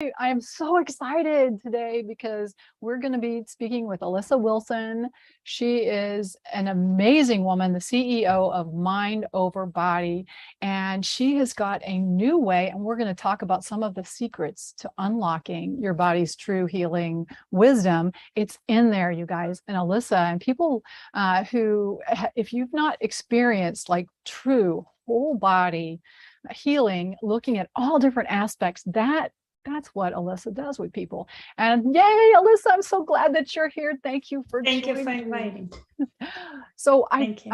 I am so excited today because we're going to be speaking with Olesya Wilson. She is an amazing woman, the CEO of Mind Over Body, and she has got a new way, and we're going to talk about some of the secrets to unlocking your body's true healing wisdom. It's in there, you guys. And Olesya, and people if you've not experienced like true whole body healing, looking at all different aspects, that's what Olesya does with people. And yay, Olesya, I'm so glad that you're here. Thank you for Thank you for joining inviting. So Thank you.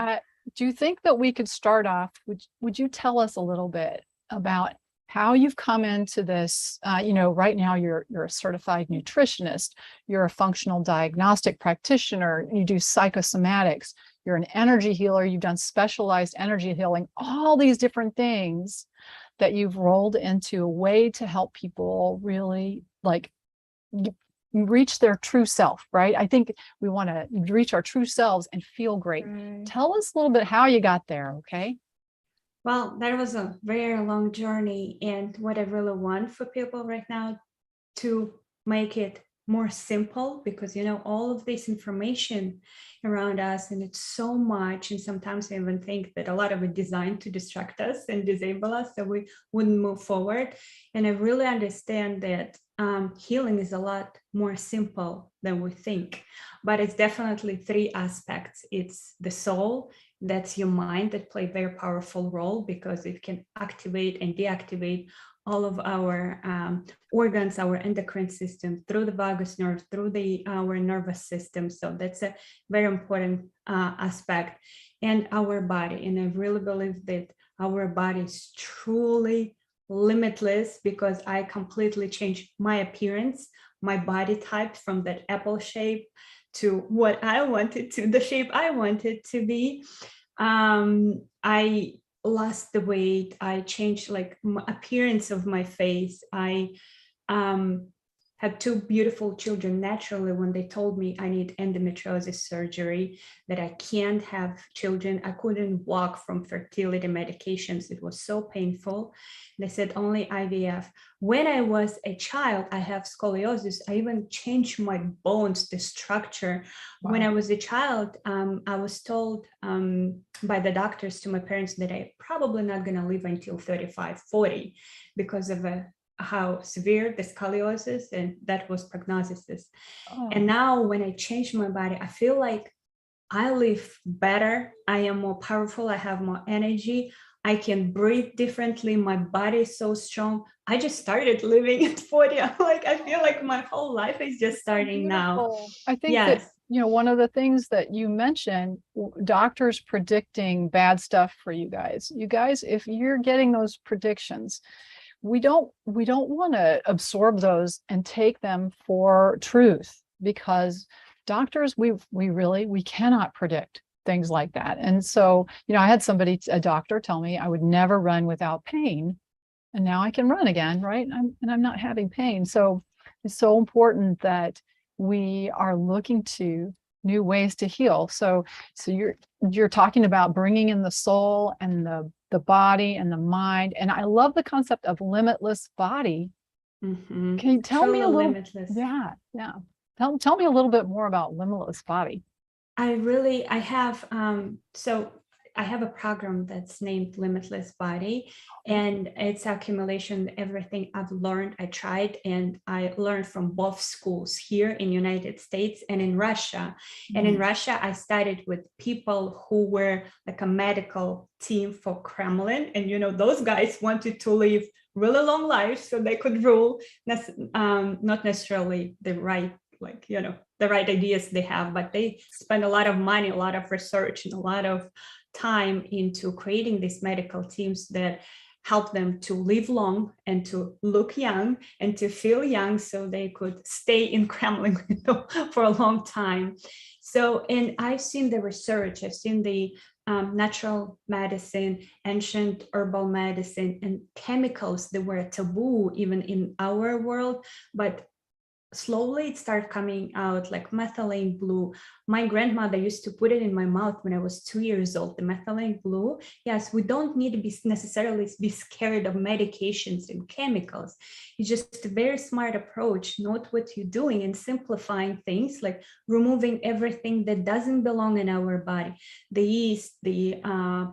Do you think that we could start off, would you tell us a little bit about how you've come into this? Right now you're a certified nutritionist, you're a functional diagnostic practitioner, you do psychosomatics, you're an energy healer, you've done specialized energy healing, all these different things that you've rolled into a way to help people really like reach their true self, right? I think we want to reach our true selves and feel great. Right. Tell us a little bit how you got there, okay? Well, that was a very long journey, and what I really want for people right now to make it more simple, because all of this information around us, and it's so much, and sometimes I even think that a lot of it designed to distract us and disable us so we wouldn't move forward. And I really understand that healing is a lot more simple than we think, but it's definitely three aspects. It's the soul, that's your mind, that play a very powerful role because it can activate and deactivate all of our organs, our endocrine system, through the vagus nerve, through our nervous system. So that's a very important aspect. And our body. And I really believe that our body is truly limitless, because I completely changed my appearance, my body type, from that apple shape to what I wanted to, the shape I wanted to be. I lost the weight, I changed like appearance of my face. I had two beautiful children naturally when they told me I need endometriosis surgery, that I can't have children. I couldn't walk from fertility medications. It was so painful. They said only IVF. When I was a child, I have scoliosis. I even changed my bones, the structure. Wow. When I was a child, I was told by the doctors to my parents that I'm probably not going to live until 35, 40 because of how severe the scoliosis, and that was prognosis. Oh. And now when I changed my body, I feel like I live better. I am more powerful. I have more energy. I can breathe differently. My body is so strong. I just started living at 40. I feel like my whole life is just starting now. I think that, one of the things that you mentioned, doctors predicting bad stuff for you guys. You guys, if you're getting those predictions, we don't want to absorb those and take them for truth, because doctors, we cannot predict things like that. And so, I had a doctor tell me I would never run without pain, and now I can run again, right? I'm not having pain. So it's so important that we are looking to new ways to heal. So you're talking about bringing in the soul and the body and the mind. And I love the concept of limitless body. Mm-hmm. Can you tell me a little? Limitless. Yeah. Tell me a little bit more about limitless body. I have a program that's named Limitless Body, and it's accumulation of everything I've learned, I tried, and I learned from both schools here in the United States and in Russia. Mm-hmm. And in Russia, I studied with people who were like a medical team for Kremlin. And, those guys wanted to live really long lives so they could rule, not necessarily the right, the right ideas they have, but they spend a lot of money, a lot of research, and a lot of time into creating these medical teams that help them to live long and to look young and to feel young, so they could stay in Kremlin for a long time. So, and I've seen the research, I've seen the natural medicine, ancient herbal medicine, and chemicals that were taboo even in our world, but slowly it started coming out like methylene blue. My grandmother used to put it in my mouth when I was 2 years old, the methylene blue. Yes, we don't need to be necessarily be scared of medications and chemicals. It's just a very smart approach. Note what you're doing and simplifying things, like removing everything that doesn't belong in our body, the yeast, the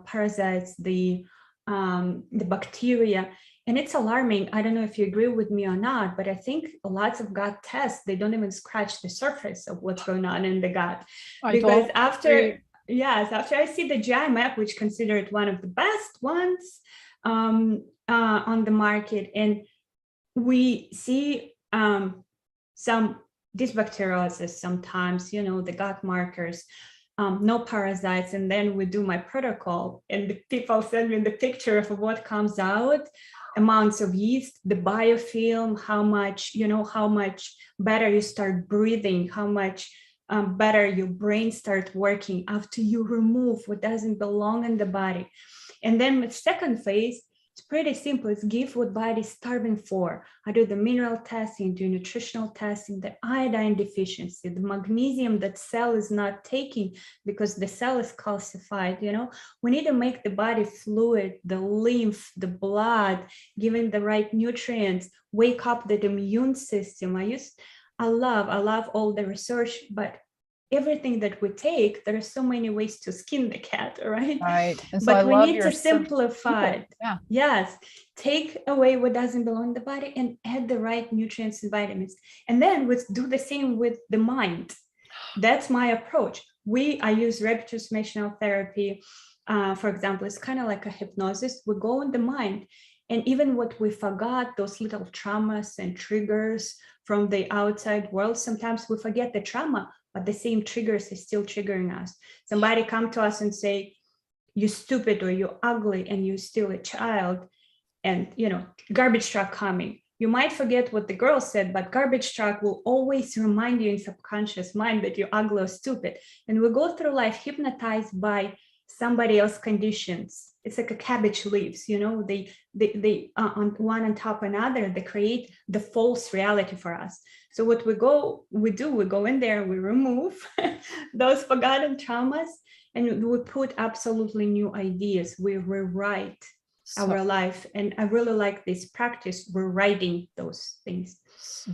parasites, the bacteria. And it's alarming. I don't know if you agree with me or not, but I think lots of gut tests, they don't even scratch the surface of what's going on in the gut. Because after I see the GI map, which considered one of the best ones on the market, and we see some dysbacteriosis sometimes, the gut markers, no parasites. And then we do my protocol, and the people send me the picture of what comes out, amounts of yeast, the biofilm, how much better you start breathing, how much better your brain start working after you remove what doesn't belong in the body. And then the second phase, it's pretty simple. It's give what body's starving for. I do the mineral testing, do nutritional testing, the iodine deficiency, the magnesium that cell is not taking because the cell is calcified. We need to make the body fluid, the lymph, the blood, giving the right nutrients, wake up the immune system. I love all the research, but everything that we take, there are so many ways to skin the cat, right? Right. And so but we need to simplify it. Yeah. Yes. Take away what doesn't belong in the body and add the right nutrients and vitamins. And then we do the same with the mind. That's my approach. I use rapid transformational therapy. For example, it's kind of like a hypnosis. We go in the mind, and even what we forgot, those little traumas and triggers from the outside world, sometimes we forget the trauma, but the same triggers is still triggering us. Somebody come to us and say, you're stupid or you're ugly and you're still a child, and garbage truck coming. You might forget what the girl said, but garbage truck will always remind you in subconscious mind that you're ugly or stupid. And we go through life hypnotized by somebody else's conditions. It's like a cabbage leaves, they on one on top of another, they create the false reality for us. So what we go in there, we remove those forgotten traumas, and we put absolutely new ideas. We rewrite our life. And I really like this practice, rewriting those things.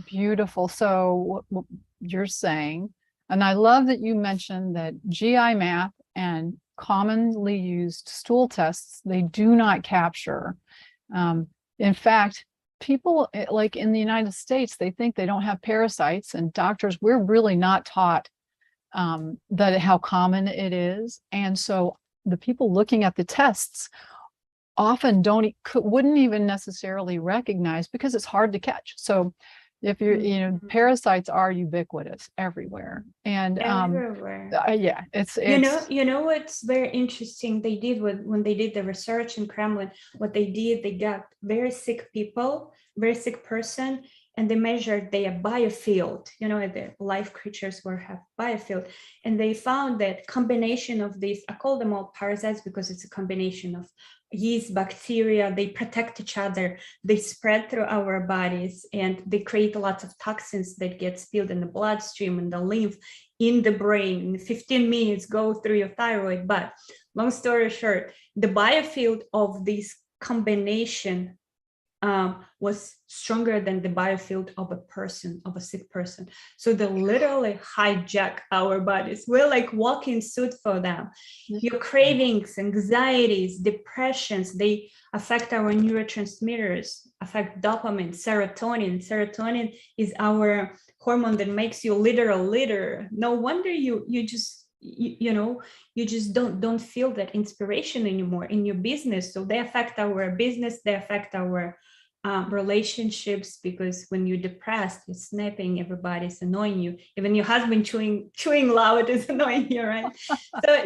Beautiful. So what you're saying, and I love that you mentioned that GI map and commonly used stool tests, they do not capture. In fact, people like in the United States, they think they don't have parasites, and doctors, we're really not taught that how common it is. And so the people looking at the tests often wouldn't even necessarily recognize, because it's hard to catch. So if you're, parasites are ubiquitous everywhere. And everywhere. It's what's very interesting, they did when they did the research in Kremlin, what they did, they got very sick person, and they measured their biofield, the live creatures have biofield, and they found that combination of these, I call them all parasites because it's a combination of yeast, bacteria, they protect each other, they spread through our bodies, and they create lots of toxins that get spilled in the bloodstream, in the lymph, in the brain. In 15 minutes go through your thyroid. But long story short, the biofield of this combination was stronger than the biofield of a sick person. So they literally hijack our bodies. We're like walking suit for them. Your cravings, anxieties, depressions, they affect our neurotransmitters, affect dopamine, serotonin. Serotonin is our hormone that makes you litter. No wonder you just don't feel that inspiration anymore in your business. So they affect our business, they affect our relationships, because when you're depressed, you're snapping, everybody's annoying you, even your husband chewing loud is annoying you, right?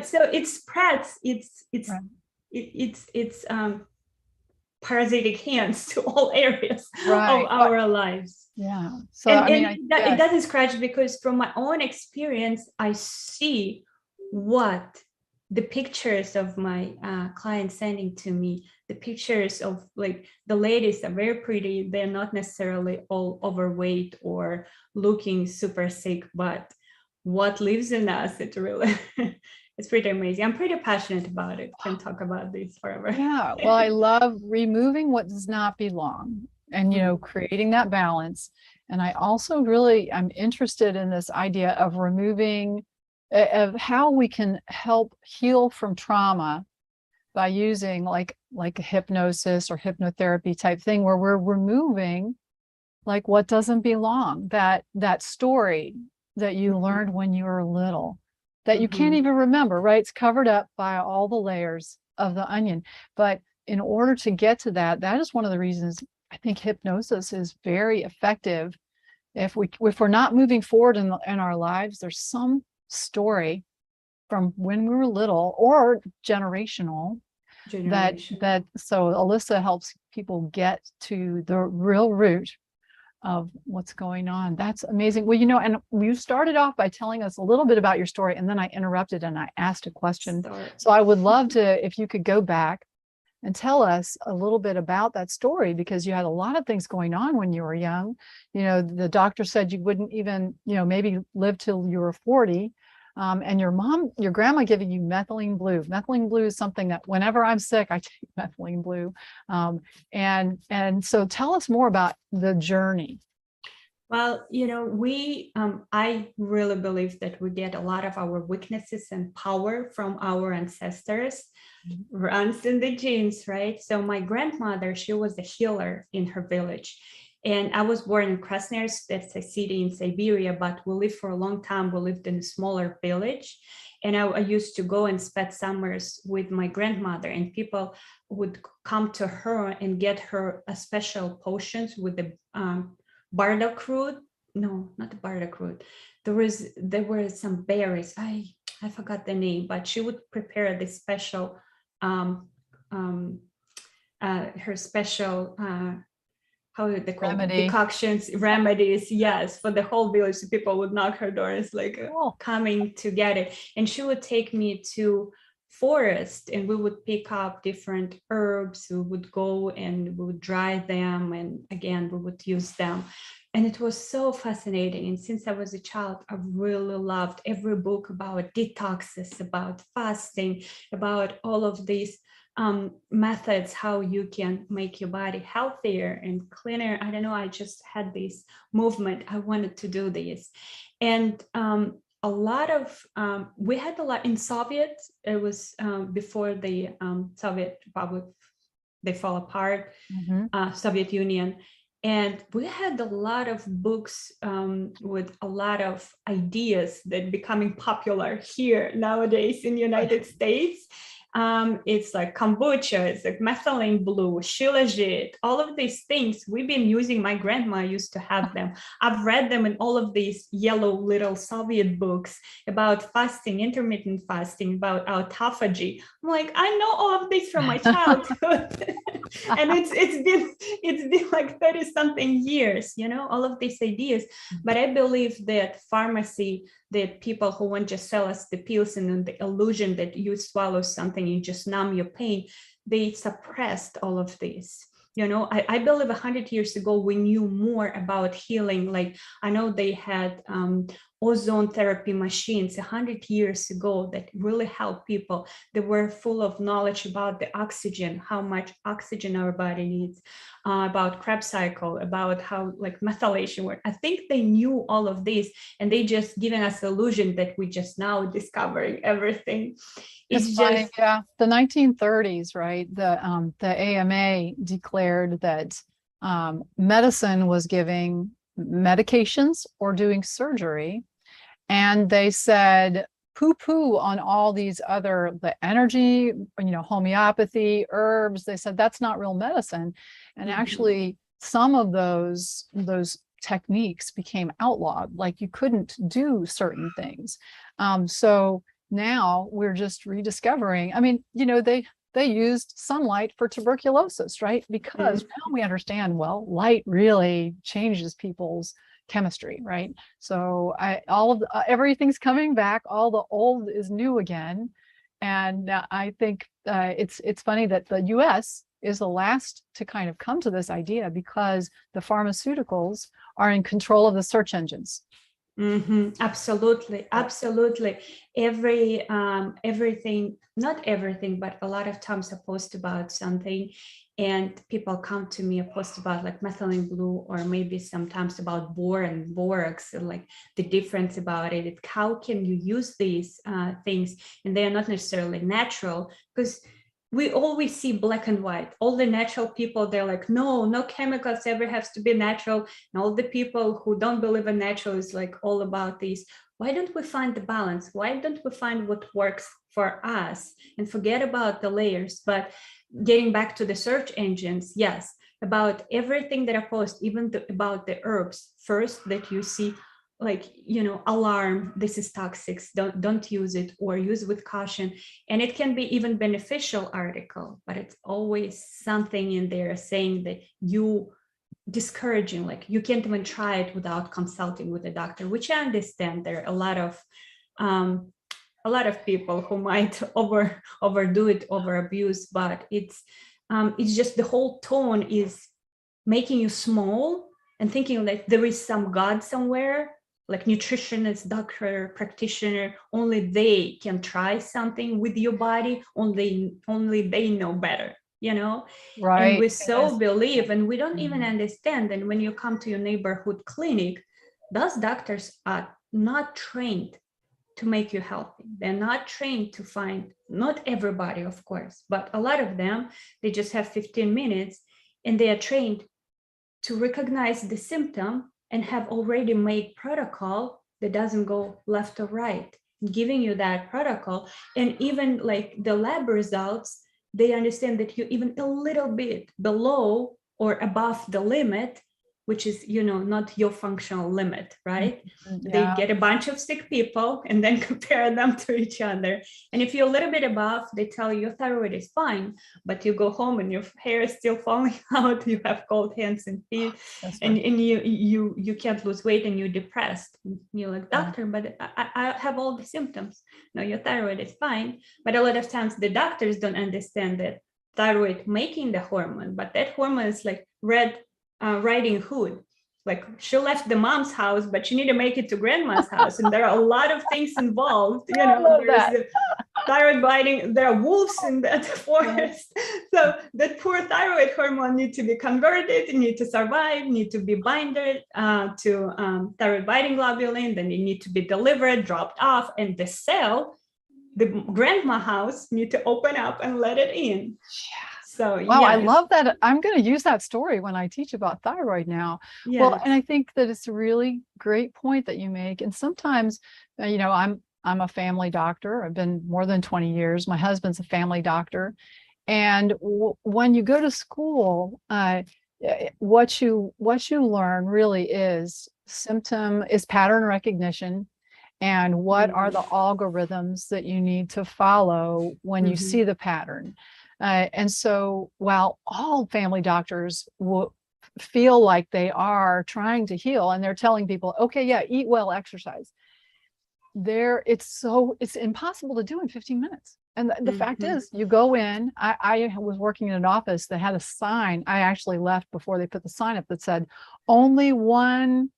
so it spreads, it's parasitic hands to all areas of our lives. Yeah. So it doesn't scratch, because from my own experience, I see what the pictures of my clients sending to me, the pictures of like the ladies are very pretty. They're not necessarily all overweight or looking super sick, but what lives in us, it really, it's pretty amazing. I'm pretty passionate about it. Can talk about this forever. Yeah. Well, I love removing what does not belong and, creating that balance. And I also really, I'm interested in this idea of removing, of how we can help heal from trauma by using like a hypnosis or hypnotherapy type thing, where we're removing like what doesn't belong, that story that you learned when you were little, that you can't even remember, right? It's covered up by all the layers of the onion. But in order to get to that, that is one of the reasons I think hypnosis is very effective. If we're not moving forward in our lives, there's some story from when we were little or generational. That so Olesya helps people get to the real root of what's going on. That's amazing. Well, and you started off by telling us a little bit about your story, and then I interrupted and I asked a question. So I would love to, if you could go back and tell us a little bit about that story, because you had a lot of things going on when you were young. The doctor said you wouldn't even, maybe live till you were 40. And your grandma giving you methylene blue. Methylene blue is something that whenever I'm sick, I take methylene blue. And so tell us more about the journey. Well, I really believe that we get a lot of our weaknesses and power from our ancestors, runs in the genes, right? So my grandmother, she was a healer in her village. And I was born in Krasnoyarsk, that's a city in Siberia, but we lived for a long time. We lived in a smaller village. And I used to go and spend summers with my grandmother, and people would come to her and get her a special potions with the bardock root. No, not the bardock root. There were some berries. I forgot the name, but she would prepare this special, her special, how do they call it? Decoctions, remedies, yes, for the whole village. So people would knock her doors, like coming to get it. And she would take me to forest, and we would pick up different herbs. We would go and we would dry them, and again, we would use them. And it was so fascinating. And since I was a child, I really loved every book about detoxes, about fasting, about all of these methods, how you can make your body healthier and cleaner. I don't know, I just had this movement. I wanted to do this. And a lot of, we had a lot in Soviet, it was before the Soviet Republic, they fall apart, Soviet Union. And we had a lot of books with a lot of ideas that becoming popular here nowadays in the United States. It's like kombucha, it's like methylene blue, shilajit, all of these things we've been using. My grandma used to have them. I've read them in all of these yellow little Soviet books about fasting, intermittent fasting, about autophagy. I'm like, I know all of this from my childhood. And it's been like 30 something years, all of these ideas. But I believe that pharmacy, that people who want to sell us the pills and the illusion that you swallow something, you just numb your pain, they suppressed all of this. I believe 100 years ago, we knew more about healing. Like I know they had ozone therapy machines 100 years ago that really helped people. They were full of knowledge about the oxygen, how much oxygen our body needs, about Krebs cycle, about how like methylation works. I think they knew all of this, and they just given us illusion that we just now discovering everything. It's funny, yeah. The 1930s, right? The AMA declared that medicine was giving medications or doing surgery, and they said poo-poo on all these other, the energy, homeopathy, herbs. They said that's not real medicine, and actually some of those techniques became outlawed. Like you couldn't do certain things. So now we're just rediscovering. I mean, they used sunlight for tuberculosis, right? Because now we understand, well, light really changes people's chemistry, right? So everything's coming back. All the old is new again. And I think it's funny that the US is the last to kind of come to this idea because the pharmaceuticals are in control of the search engines. Absolutely, absolutely. Everything, not everything, but a lot of times I post about something and people come to me, I post about like methylene blue, or maybe sometimes about bore and borax, like the difference about it. How can you use these things? And they are not necessarily natural, because we always see black and white. All the natural people, they're like, no chemicals ever has to be natural. And all the people who don't believe in natural is like all about this. Why don't we find the balance? Why don't we find what works for us and forget about the layers? But getting back to the search engines, yes, about everything that I post, even about the herbs, first that you see, like, alarm, this is toxic, don't use it, or use with caution. And it can be even beneficial article, but it's always something in there saying that you discouraging, like you can't even try it without consulting with a doctor, which I understand. There are a lot of people who might overdo it, over abuse, but it's just the whole tone is making you small and thinking like there is some God somewhere, like nutritionist, doctor, practitioner, only they can try something with your body, only they know better, Right. And we so believe, and we don't even understand. And when you come to your neighborhood clinic, those doctors are not trained to make you healthy. They're not trained to find, not everybody, of course, but a lot of them, they just have 15 minutes and they are trained to recognize the symptom and have already made protocol that doesn't go left or right, giving you that protocol. And even like the lab results, they understand that you're even a little bit below or above the limit, which is, not your functional limit, right? Yeah. They get a bunch of sick people and then compare them to each other. And if you're a little bit above, they tell you your thyroid is fine, but you go home and your hair is still falling out, you have cold hands and feet, and you can't lose weight and you're depressed. You're like, doctor, but I have all the symptoms. No, your thyroid is fine. But a lot of times the doctors don't understand that thyroid making the hormone, but that hormone is like Red Riding Hood. Like she left the mom's house, but she need to make it to grandma's house. And there are a lot of things involved. There's the thyroid biting, there are wolves in that forest. So that poor thyroid hormone need to be converted, need to survive, need to be binded to thyroid biting globulin, then it need to be delivered, dropped off, and the cell, the grandma house, need to open up and let it in. Yeah. So, wow, yes. I love that. I'm going to use that story when I teach about thyroid now. Yes. Well, and I think that it's a really great point that you make. And sometimes, I'm a family doctor. I've been more than 20 years. My husband's a family doctor. And when you go to school, what you learn really is pattern recognition. And what are the algorithms that you need to follow when you see the pattern? And so while all family doctors will feel like they are trying to heal and they're telling people, okay, yeah, eat well, exercise, it's impossible to do in 15 minutes. And the fact is, you go in, I was working in an office that had a sign. I actually left before they put the sign up that said, only one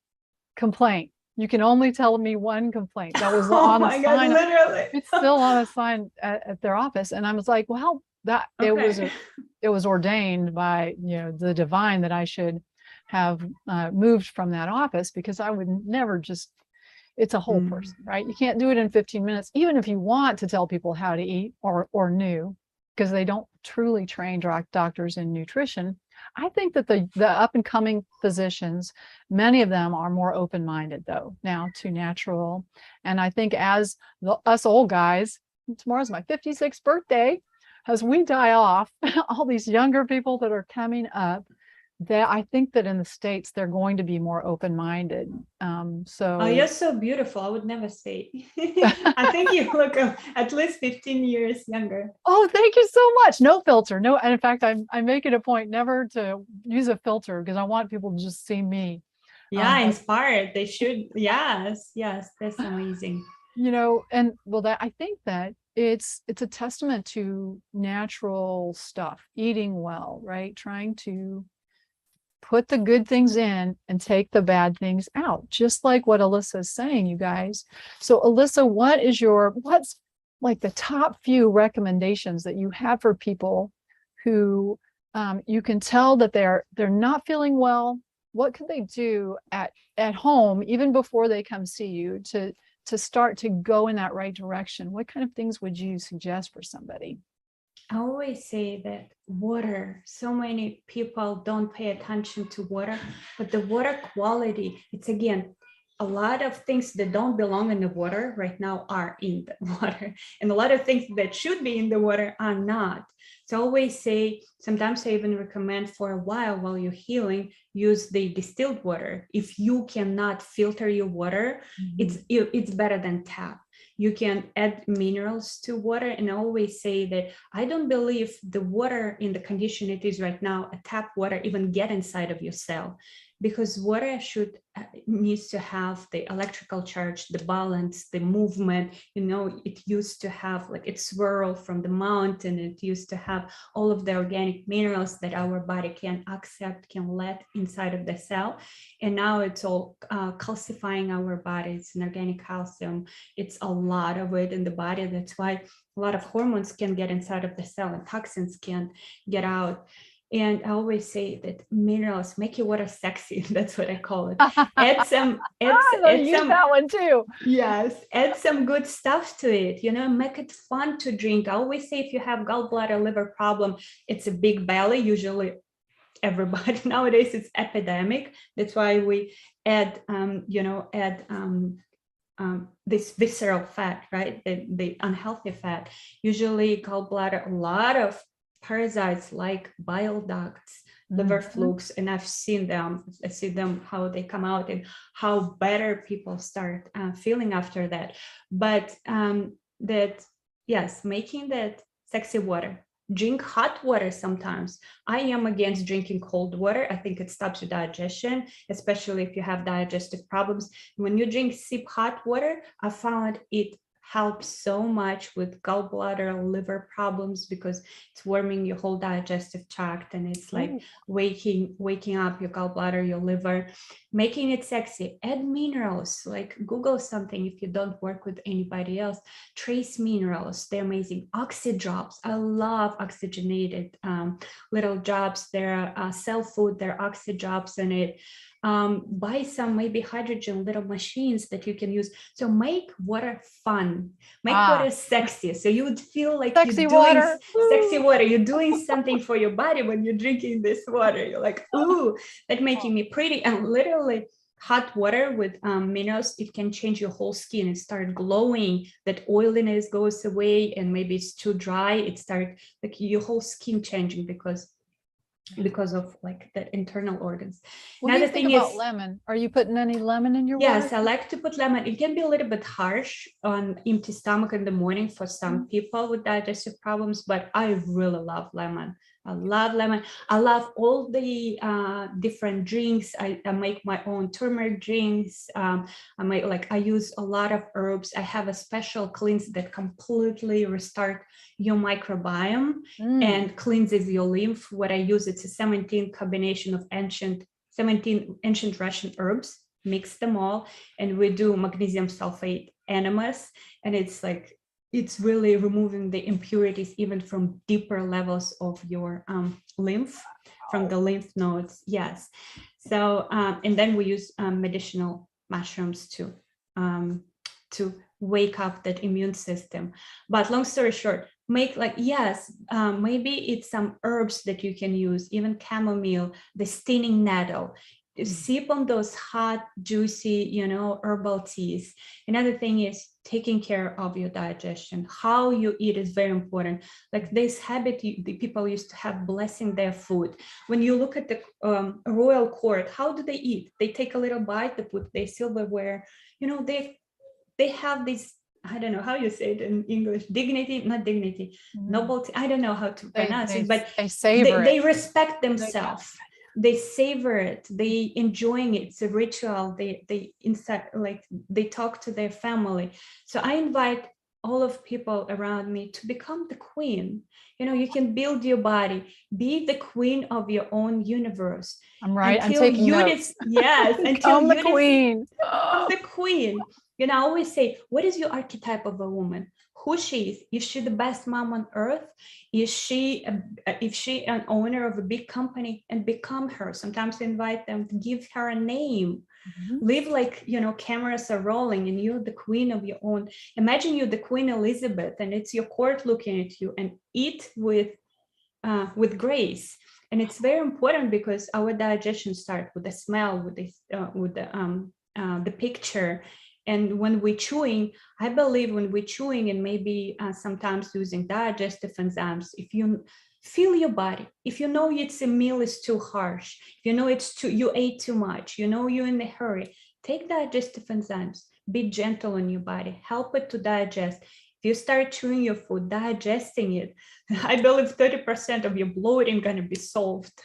complaint. You can only tell me one complaint. That was on a sign. God, literally. It's still on a sign at their office. And I was like, well, it was ordained by the divine that I should have moved from that office, because I would never it's a whole person, right? You can't do it in 15 minutes, even if you want to tell people how to eat or new, because they don't truly train doctors in nutrition. I think that the up and coming physicians, many of them are more open-minded though now to natural. And I think as us old guys, tomorrow's my 56th birthday, as we die off, all these younger people that are coming up, that I think that in the States, they're going to be more open-minded. Oh, you're so beautiful. I would never say. I think you look at least 15 years younger. Oh, thank you so much. No filter. No. And in fact, I make it a point never to use a filter, because I want people to just see me. Yeah, inspired. They should. Yes. That's amazing. And I think that it's a testament to natural stuff, eating well, right? Trying to put the good things in and take the bad things out, just like what Olesya is saying, you guys. So Olesya, what's like the top few recommendations that you have for people who you can tell that they're not feeling well? What could they do at home, even before they come see you, to start to go in that right direction? What kind of things would you suggest for somebody? I always say that water, so many people don't pay attention to water, but the water quality, it's again, a lot of things that don't belong in the water right now are in the water. And a lot of things that should be in the water are not. So I always say, sometimes I even recommend for a while you're healing, use the distilled water. If you cannot filter your water, it's better than tap. You can add minerals to water. And I always say that I don't believe the water in the condition it is right now, a tap water, even get inside of your cell, because water needs to have the electrical charge, the balance, the movement. It used to have like it swirl from the mountain. It used to have all of the organic minerals that our body can accept, can let inside of the cell. And now it's all calcifying our body. It's an organic calcium. It's a lot of it in the body. That's why a lot of hormones can get inside of the cell and toxins can get out. And I always say that minerals make your water sexy. That's what I call it. Add some, that one too. Yes, add some good stuff to it. Make it fun to drink. I always say if you have gallbladder, liver problem, it's a big belly. Usually, everybody nowadays it's epidemic. That's why we add, this visceral fat, right? The unhealthy fat. Usually, gallbladder, a lot of parasites like bile ducts, liver flukes, and I've seen them. I see them how they come out and how better people start feeling after that. But making that sexy water. Drink hot water sometimes. I am against drinking cold water. I think it stops your digestion, especially if you have digestive problems. When you sip hot water, I found it helps so much with gallbladder, liver problems, because it's warming your whole digestive tract, and it's like waking up your gallbladder, your liver, making it sexy. Add minerals, like Google something if you don't work with anybody else. Trace minerals, they're amazing. Oxy drops, I love oxygenated little drops. They're cell food, they're oxy drops in it. Buy some maybe hydrogen little machines that you can use. So make water fun, make water sexy. So you would feel like sexy water. Sexy water. You're doing something for your body when you're drinking this water. You're like, ooh, that's making me pretty. And literally hot water with minerals, it can change your whole skin and start glowing. That oiliness goes away, and maybe it's too dry. It starts like your whole skin changing because of like the internal organs. What do you think about lemon? Are you putting any lemon in your water? Yes, I like to put lemon. It can be a little bit harsh on empty stomach in the morning for some people with digestive problems, but I really love lemon. I love lemon. I love all the different drinks. I make my own turmeric drinks. I use a lot of herbs. I have a special cleanse that completely restart your microbiome and cleanses your lymph. What I use, it's a 17 combination of 17 ancient Russian herbs, mix them all, and we do magnesium sulfate enemas, and it's really removing the impurities even from deeper levels of your lymph, from the lymph nodes. Yes. So, and then we use medicinal mushrooms to wake up that immune system. But long story short, maybe it's some herbs that you can use, even chamomile, the stinging nettle. Sip on those hot, juicy, herbal teas. Another thing is taking care of your digestion. How you eat is very important. Like this habit the people used to have, blessing their food. When you look at the royal court, how do they eat? They take a little bite, they put their silverware. They have this, I don't know how you say it in English, nobility. I don't know how to pronounce it, but they respect themselves. They savor it, they enjoying it. It's a ritual. They inside, like they talk to their family. So I invite all of people around me to become the queen. You know, you can build your body, be the queen of your own universe. I'm right. I'm Until taking you notes. yes, until Become the you queen. become the queen. You know, I always say, what is your archetype of a woman? Who she is? Is she the best mom on earth? Is she an owner of a big company? And become her. Sometimes invite them to give her a name. Live like, you know, cameras are rolling and you're the queen of your own. Imagine you're the Queen Elizabeth and it's your court looking at you, and eat with grace. And it's very important because our digestion starts with the smell, with the picture. And when we're chewing, I believe when we're chewing and maybe sometimes using digestive enzymes, if you feel your body, if you know it's a meal is too harsh, if you know you ate too much, you know you're in a hurry, take digestive enzymes, be gentle on your body, help it to digest. If you start chewing your food, digesting it, I believe 30% of your bloating going to be solved.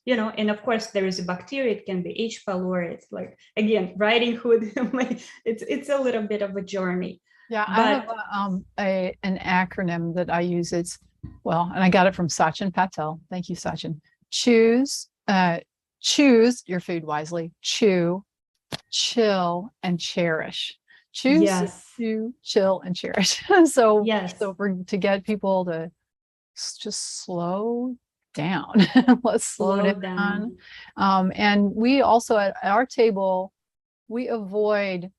You know, and of course there is a bacteria, it can be H. pylori, it's like, again, riding hood, it's a little bit of a journey. Yeah, I have an acronym that I use. It's, well, and I got it from Sachin Patel. Thank you, Sachin. Choose your food wisely. Chew, chill, and cherish. Choose, yes, chew, chill, and cherish. So to get people to just slow down, let's slow down. And we also at our table, we avoid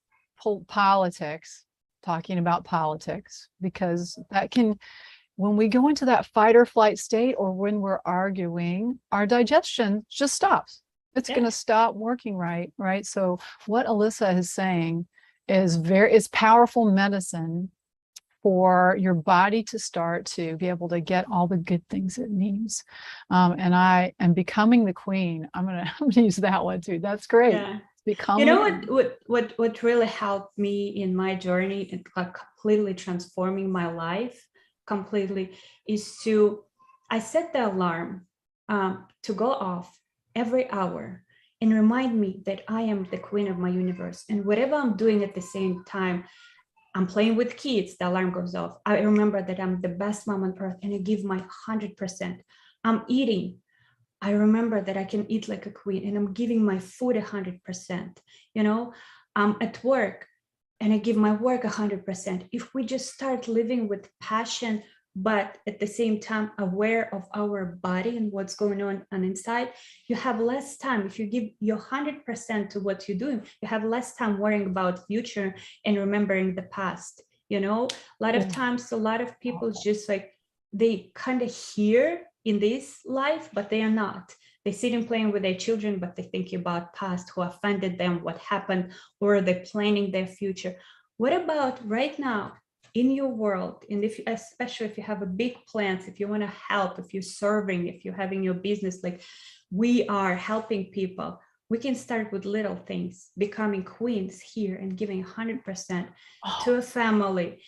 politics, talking about politics, because that can, when we go into that fight or flight state, or when we're arguing, our digestion just stops. It's going to stop working right. So what Olesya is saying is powerful medicine for your body to start to be able to get all the good things it needs. And I am becoming the queen. I'm gonna use that one too. That's great. Yeah. Become. You know what really helped me in my journey, in completely transforming my life completely, is I set the alarm to go off every hour and remind me that I am the queen of my universe. And whatever I'm doing at the same time, I'm playing with kids, the alarm goes off. I remember that I'm the best mom on earth and I give my 100%. I'm eating. I remember that I can eat like a queen and I'm giving my food 100%. You know, I'm at work and I give my work 100%. If we just start living with passion, but at the same time aware of our body and what's going on inside, you have less time. If you give your 100% to what you're doing, you have less time worrying about future and remembering the past. You know, a lot of times, a lot of people just like, they kind of here in this life, but they are not. They sit and playing with their children, but they think about past, who offended them, what happened, or they're planning their future. What about right now in your world? And especially if you have a big plans, if you want to help, if you're serving, if you're having your business, like we are helping people, we can start with little things, becoming queens here and giving 100% to a family.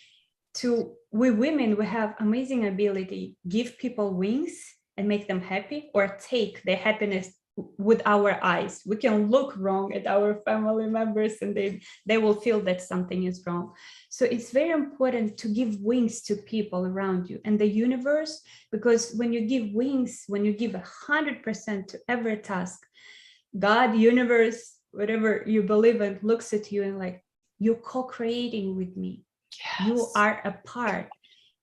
We women, we have amazing ability, give people wings and make them happy, or take their happiness with our eyes. We can look wrong at our family members and they will feel that something is wrong. So it's very important to give wings to people around you and the universe, because when you give wings, when you give 100% to every task, God, universe, whatever you believe in, looks at you and like, you're co-creating with me. Yes. You are a part,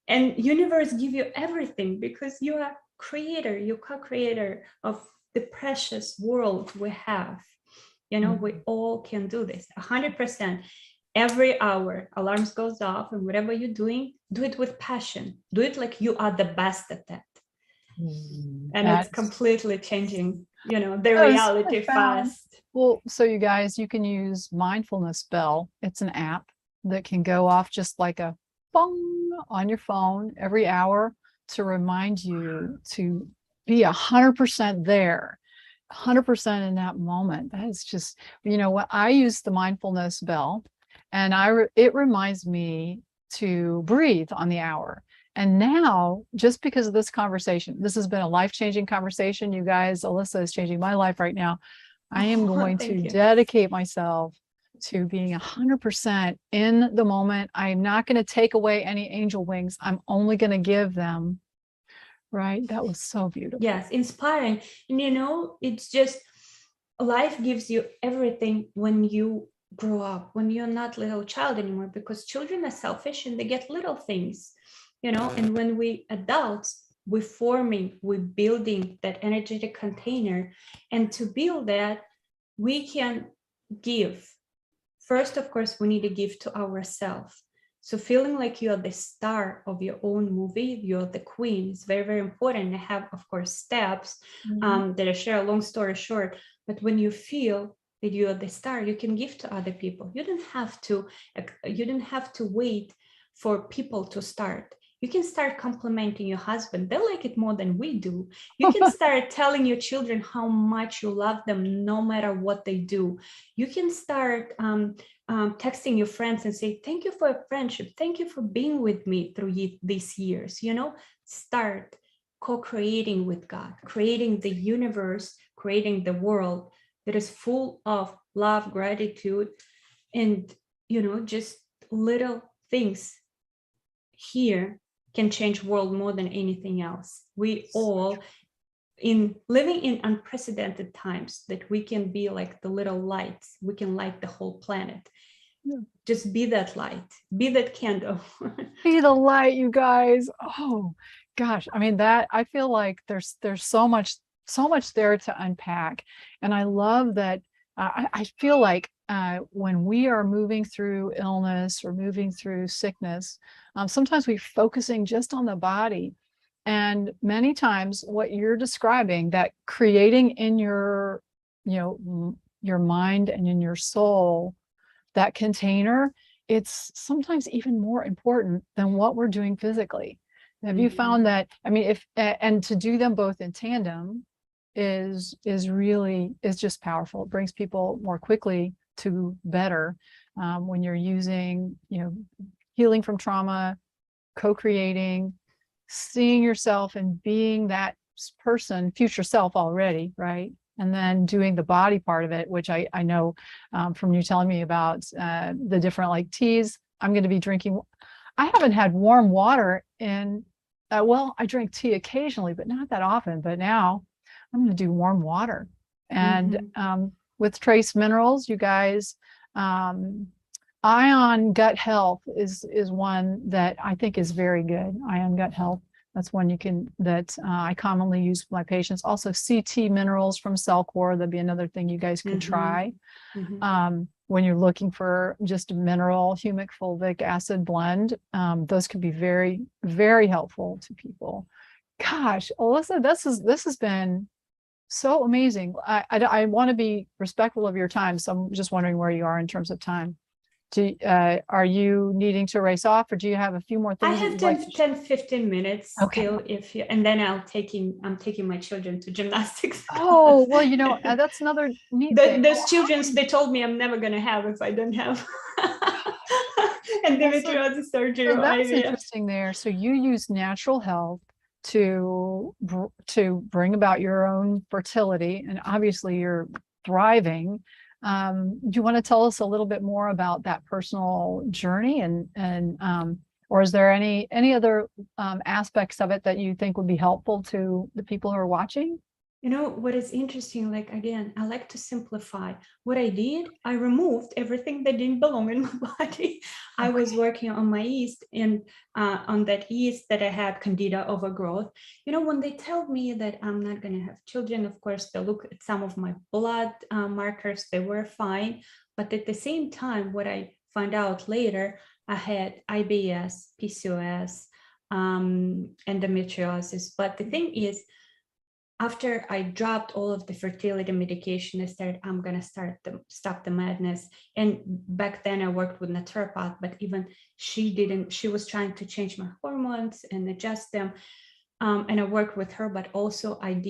and universe give you everything because you are creator, you co-creator of the precious world we have. You know, we all can do this 100%. Every hour alarms goes off, and whatever you're doing, do it with passion, do it like you are the best at that. And it's completely changing, you know, the reality fast. Well, so you guys, you can use mindfulness bell. It's an app that can go off just like a bong on your phone every hour to remind you to be 100% there, 100% in that moment. That is just, you know what, I use the mindfulness bell and it reminds me to breathe on the hour. And now, just because of this conversation, this has been a life-changing conversation, you guys. Olesya is changing my life right now. I am going to dedicate myself to being 100% in the moment. I'm not going to take away any angel wings. I'm only going to give them. Right. That was so beautiful. Yes, inspiring. And it's just life gives you everything when you grow up, when you're not little child anymore, because children are selfish and they get little things, and when we adults, we're forming, we're building that energetic container. And to build that, we can give. First, of course, we need to give to ourselves. So feeling like you're the star of your own movie, you're the queen, is very, very important. I have, of course, steps that I share, a long story short. But when you feel that you are the star, you can give to other people. You don't have to wait for people to start. You can start complimenting your husband. They like it more than we do. You can start telling your children how much you love them, no matter what they do. You can start texting your friends and say, thank you for your friendship. Thank you for being with me through these years. Start co-creating with God, creating the universe, creating the world that is full of love, gratitude, and, just little things here can change world more than anything else. We all living in unprecedented times, that we can be like the little lights. We can light the whole planet. Yeah. Just be that light, be that candle. Be the light, you guys. Oh gosh. I mean, that I feel like there's so much there to unpack. And I love that. I feel like when we are moving through illness or moving through sickness, sometimes we're focusing just on the body. And many times what you're describing, that creating in your mind and in your soul, that container, it's sometimes even more important than what we're doing physically. Have you found that? I mean, and to do them both in tandem is just powerful. It brings people more quickly to better when you're using, healing from trauma, co-creating, seeing yourself and being that person, future self already, right? And then doing the body part of it, which I know from you telling me about the different like teas. I'm going to be drinking. I haven't had warm water in, I drink tea occasionally, but not that often. But now I'm going to do warm water. And with trace minerals, you guys, Ion Gut Health is one that I think is very good. Ion Gut Health. That's one I commonly use with my patients. Also CT minerals from Cellcore. That'd be another thing you guys could try. When you're looking for just a mineral humic fulvic acid blend, those could be very, very helpful to people. Gosh, Olesya, this has been so amazing. I want to be respectful of your time. So I'm just wondering where you are in terms of time. Are you needing to race off, or do you have a few more things? I have 10-15 minutes still, and then I'm taking my children to gymnastics. Oh, well, that's another neat thing. Those children, they told me I'm never going to have if I don't have endometriosis surgery. So that's interesting there. So you use natural health to bring about your own fertility, and obviously you're thriving. Do you want to tell us a little bit more about that personal journey, and or is there any other aspects of it that you think would be helpful to the people who are watching? What is interesting, like, again, I like to simplify. What I did, I removed everything that didn't belong in my body. I was working on my yeast, and on that yeast that I had candida overgrowth. When they tell me that I'm not going to have children, of course, they look at some of my blood markers, they were fine. But at the same time, what I found out later, I had IBS, PCOS, endometriosis. But the thing is, after I dropped all of the fertility medication, I started, I'm going to stop the madness. And back then I worked with naturopath, but even she was trying to change my hormones and adjust them. And I worked with her, but also I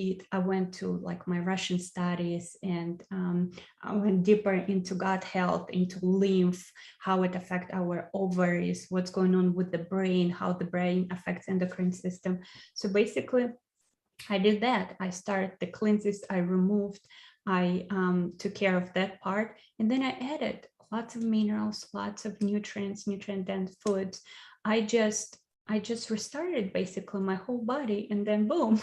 went to like my Russian studies, and I went deeper into gut health, into lymph, how it affects our ovaries, what's going on with the brain, how the brain affects endocrine system. So basically, I did that. I started the cleanses, I removed, I took care of that part. And then I added lots of minerals, lots of nutrients, nutrient-dense foods. I just restarted basically my whole body, and then boom,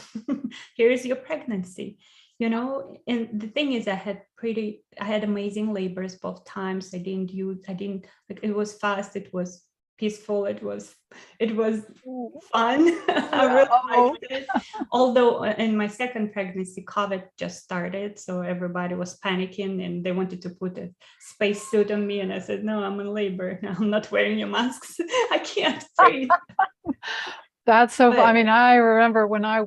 here's your pregnancy, you know. And the thing is, I had amazing labors both times. I didn't like, it was fast, it was peaceful, it was fun. I really liked it. Although in my second pregnancy, COVID just started, so everybody was panicking and they wanted to put a spacesuit on me, and I said, no, I'm in labor. No, I'm not wearing your masks. I can't breathe. That's so, I mean, I remember when I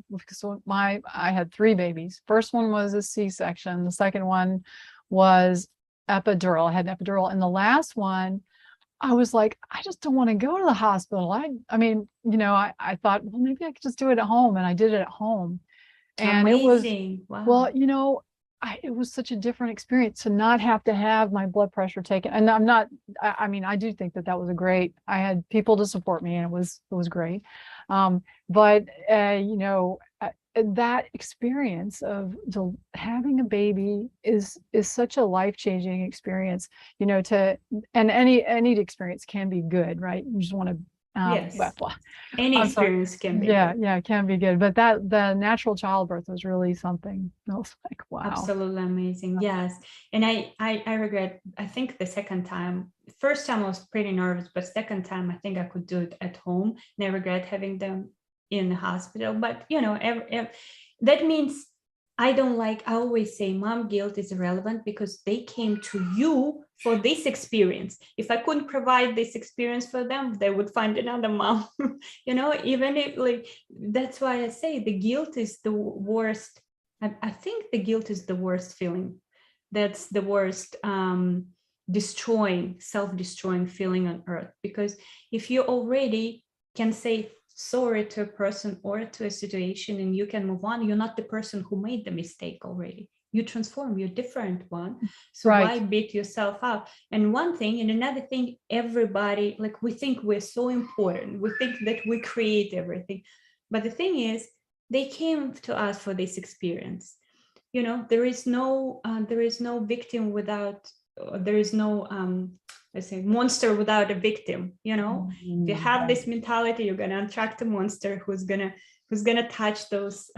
had 3 babies. First one was a C-section. The second one was epidural. I had an epidural. And the last one, I was like, I just don't want to go to the hospital. I mean, you know, I thought, well, maybe I could just do it at home. And I did it at home. And Amazing. it was, well, you know, it was such a different experience to not have to have my blood pressure taken. And I'm not, I mean, I do think that was I had people to support me, and it was great. But you know, that experience of having a baby is such a life-changing experience, you know, and any experience can be good, right? You just want to, yes, any experience can be good. It can be good, but the natural childbirth was really something. I was like, wow, absolutely amazing. Yes. And I regret, I think the second time, first time I was pretty nervous, but second time I think I could do it at home, and I regret having them in the hospital. But you know, that means I always say mom guilt is irrelevant, because they came to you for this experience. If I couldn't provide this experience for them, they would find another mom. You know, even if, like, that's why I say the guilt is the worst. I think the guilt is the worst feeling. That's the worst self-destroying feeling on earth. Because if you already can say sorry to a person or to a situation and you can move on, you're not the person who made the mistake already. You transform, you're a different one. So why beat yourself up? And one thing, and another thing, everybody, like, we think we're so important. We think that we create everything. But the thing is, they came to us for this experience. You know, there is no victim without, there is no let's say monster without a victim. You know, if you have this mentality, you're gonna attract a monster who's gonna touch those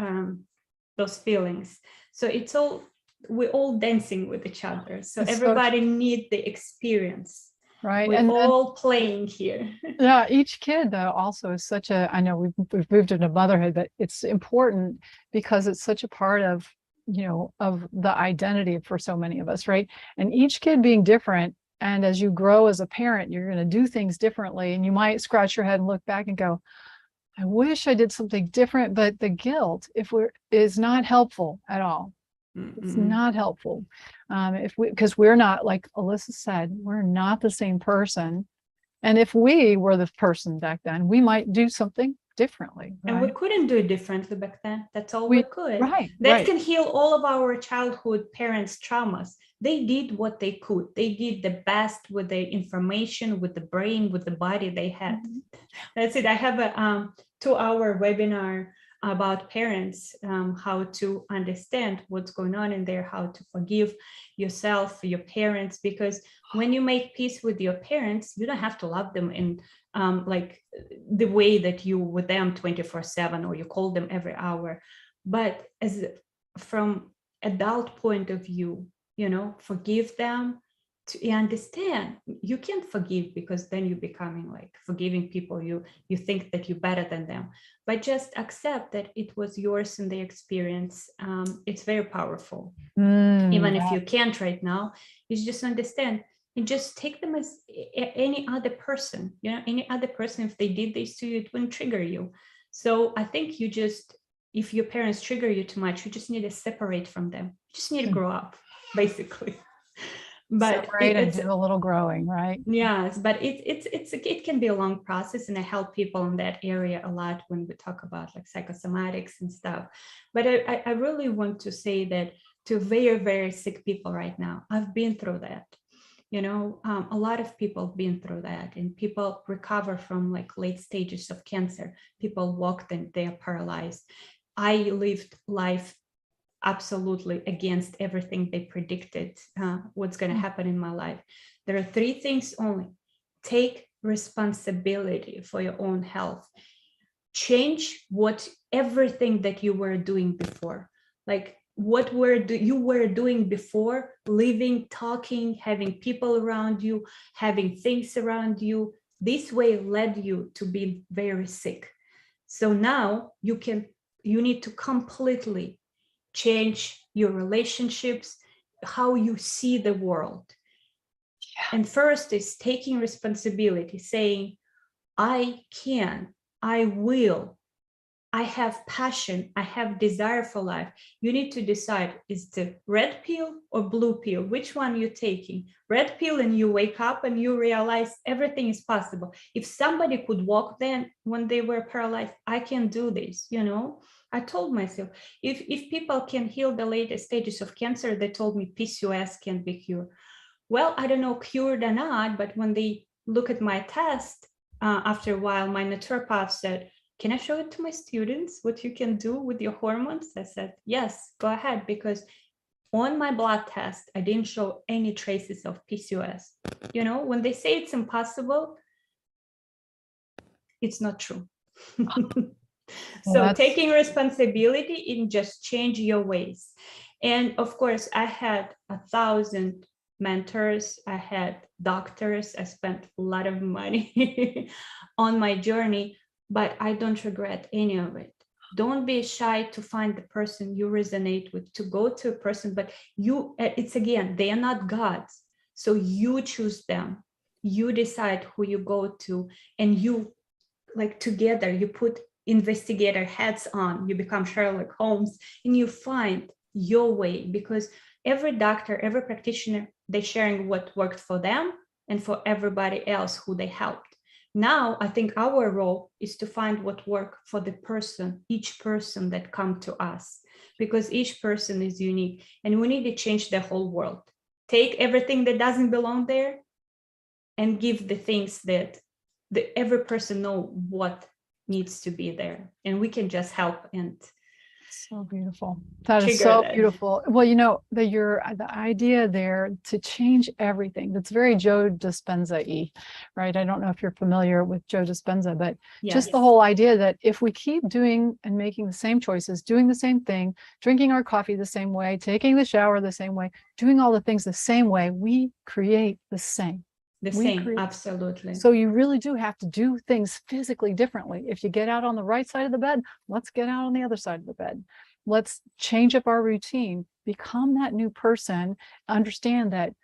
feelings. So we're all dancing with each other. So everybody needs the experience. Right. We're all playing here. Yeah. Each kid though also is such a, I know we've moved into motherhood, but it's important because it's such a part of, you know, of the identity for so many of us. Right. And each kid being different. And as you grow as a parent, you're going to do things differently. And you might scratch your head and look back and go, I wish I did something different. But the guilt, is not helpful at all. It's not helpful. Because we're not, like Olesya said, we're not the same person. And if we were the person back then, we might do something differently. Right? And we couldn't do it differently back then. That's all we could. That can heal all of our childhood parents' traumas. They did what they could. They did the best with the information, with the brain, with the body they had. That's it. I have a 2-hour webinar about parents, how to understand what's going on in there, how to forgive yourself, your parents, because when you make peace with your parents, you don't have to love them in like the way that you with them 24/7, or you call them every hour. But from adult point of view, you know, forgive them. To understand, you can't forgive, because then you're becoming like forgiving people. You think that you're better than them, but just accept that it was yours and their experience. It's very powerful. Even if you can't right now, you just understand and just take them as any other person. You know, any other person, if they did this to you, it wouldn't trigger you. So I think if your parents trigger you too much, you just need to separate from them. You just need to grow up, basically. But separate and do a little growing, right? Yes, but it can be a long process, and I help people in that area a lot when we talk about like psychosomatics and stuff. But I really want to say that to very, very sick people right now, I've been through that. You know, a lot of people have been through that, and people recover from like late stages of cancer. People walked and they're paralyzed. I lived life absolutely against everything they predicted, what's going to happen in my life. There are three things only. Take responsibility for your own health. Change everything that you were doing before, like what you were doing before, living, talking, having people around you, having things around you. This way led you to be very sick. So now you need to completely change your relationships, how you see the world. And first is taking responsibility, saying, I can, I will, I have passion, I have desire for life. You need to decide, is the red pill or blue pill? Which one you're taking? Red pill and you wake up and you realize everything is possible. If somebody could walk then when they were paralyzed, I can do this, you know? I told myself, if people can heal the latest stages of cancer, they told me PCOS can be cured. Well, I don't know cured or not, but when they look at my test, after a while, my naturopath said, can I show it to my students, what you can do with your hormones? I said, yes, go ahead, because on my blood test, I didn't show any traces of PCOS. You know, when they say it's impossible, it's not true. So taking responsibility in just change your ways. And of course, I had 1,000 mentors, I had doctors, I spent a lot of money on my journey, but I don't regret any of it. Don't be shy to find the person you resonate with, to go to a person, but it's again, they are not gods. So you choose them, you decide who you go to, and you, like together, you put investigator hats on, you become Sherlock Holmes, and you find your way, because every doctor, every practitioner, they're sharing what worked for them and for everybody else who they helped. Now, I think our role is to find what works for the person, each person that come to us, because each person is unique and we need to change the whole world. Take everything that doesn't belong there and give the things that every person know what needs to be there, and we can just help. And so beautiful. That is so beautiful. Well, you know, the idea there to change everything, that's very Joe Dispenza-y, right? I don't know if you're familiar with Joe Dispenza, but just the whole idea that if we keep doing and making the same choices, doing the same thing, drinking our coffee the same way, taking the shower the same way, doing all the things the same way, we create the same. Absolutely. So you really do have to do things physically differently. If you get out on the right side of the bed, let's get out on the other side of the bed. Let's change up our routine, become that new person, understand that,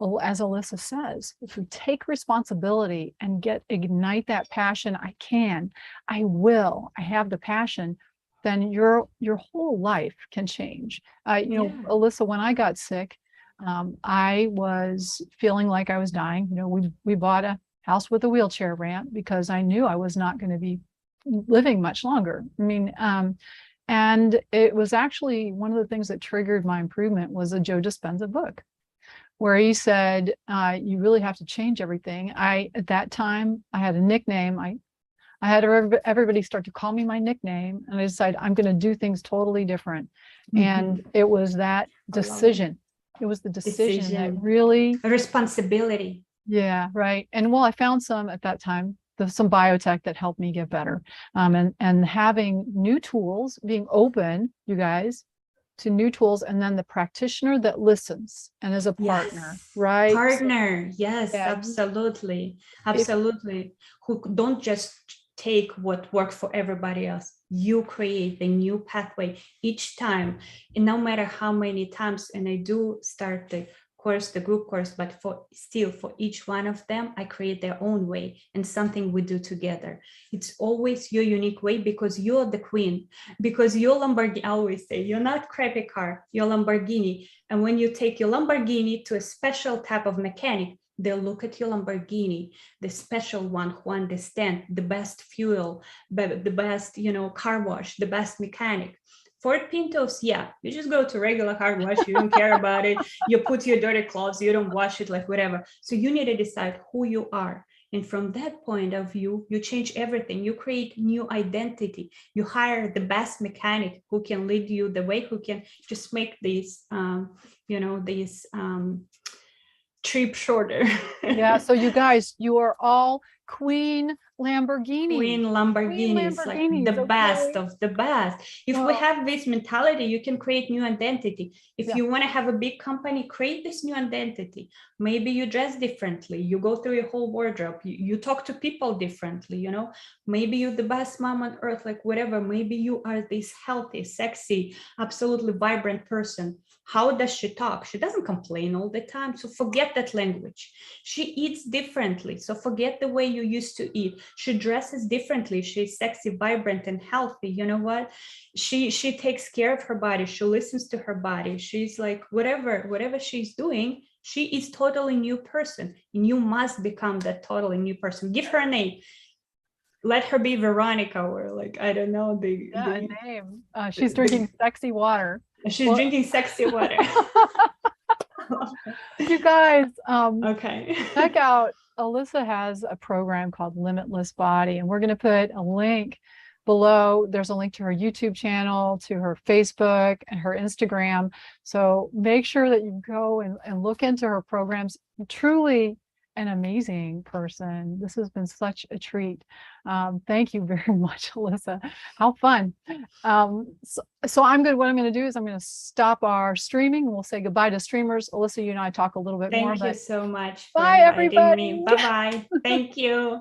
well, as Olesya says, if we take responsibility and ignite that passion, I will, I have the passion, then your whole life can change. You know, Olesya, when I got sick, I was feeling like I was dying. You know, we bought a house with a wheelchair ramp because I knew I was not going to be living much longer. I mean, and it was actually one of the things that triggered my improvement was a Joe Dispenza book, where he said, you really have to change everything. At that time, I had a nickname. I had everybody start to call me my nickname, and I decided I'm going to do things totally different. And it was that decision. It was the decision that really a responsibility. Yeah, right. And well, I found some at that time, some biotech that helped me get better. And having new tools, being open, you guys, to new tools, and then the practitioner that listens and is a partner, right? Partner, yes, absolutely. Absolutely. Who don't just take what works for everybody else. You create the new pathway each time, and no matter how many times, and I do start the course, the group course, but for each one of them, I create their own way and something we do together. It's always your unique way, because you're the queen, because you're Lamborghini. I always say, you're not crappy car, you're Lamborghini. And when you take your Lamborghini to a special type of mechanic, they'll look at your Lamborghini, the special one who understands the best fuel, the best, car wash, the best mechanic. Ford Pintos, you just go to regular car wash, you don't care about it. You put your dirty clothes, you don't wash it, like whatever. So you need to decide who you are. And from that point of view, you change everything. You create new identity. You hire the best mechanic who can lead you the way, who can just make this, this trip shorter. Yeah. So you guys, you are all Queen Lamborghini. Queen Lamborghinis, like the best of the best. If we have this mentality, you can create new identity. If you want to have a big company, create this new identity. Maybe you dress differently. You go through your whole wardrobe. You talk to people differently, you know. Maybe you're the best mom on earth, like whatever. Maybe you are this healthy, sexy, absolutely vibrant person. How does she talk? She doesn't complain all the time. So forget that language. She eats differently. So forget the way you used to eat. She dresses differently. She's sexy, vibrant, and healthy. You know what? She takes care of her body. She listens to her body. She's like, whatever she's doing, she is totally new person. And you must become that totally new person. Give her a name. Let her be Veronica, or like, I don't know, a name. She's drinking sexy water. She's drinking sexy water. You guys, okay. check out, Olesya has a program called Limitless Body, and we're going to put a link below. There's a link to her YouTube channel, to her Facebook and her Instagram. So make sure that you go and look into her programs. Truly an amazing person. This has been such a treat. Thank you very much, Olesya. How fun. So what I'm going to do is I'm going to stop our streaming. We'll say goodbye to streamers. Olesya, you and I talk a little bit more. Thank you so much. Bye, everybody. Bye-bye. Thank you.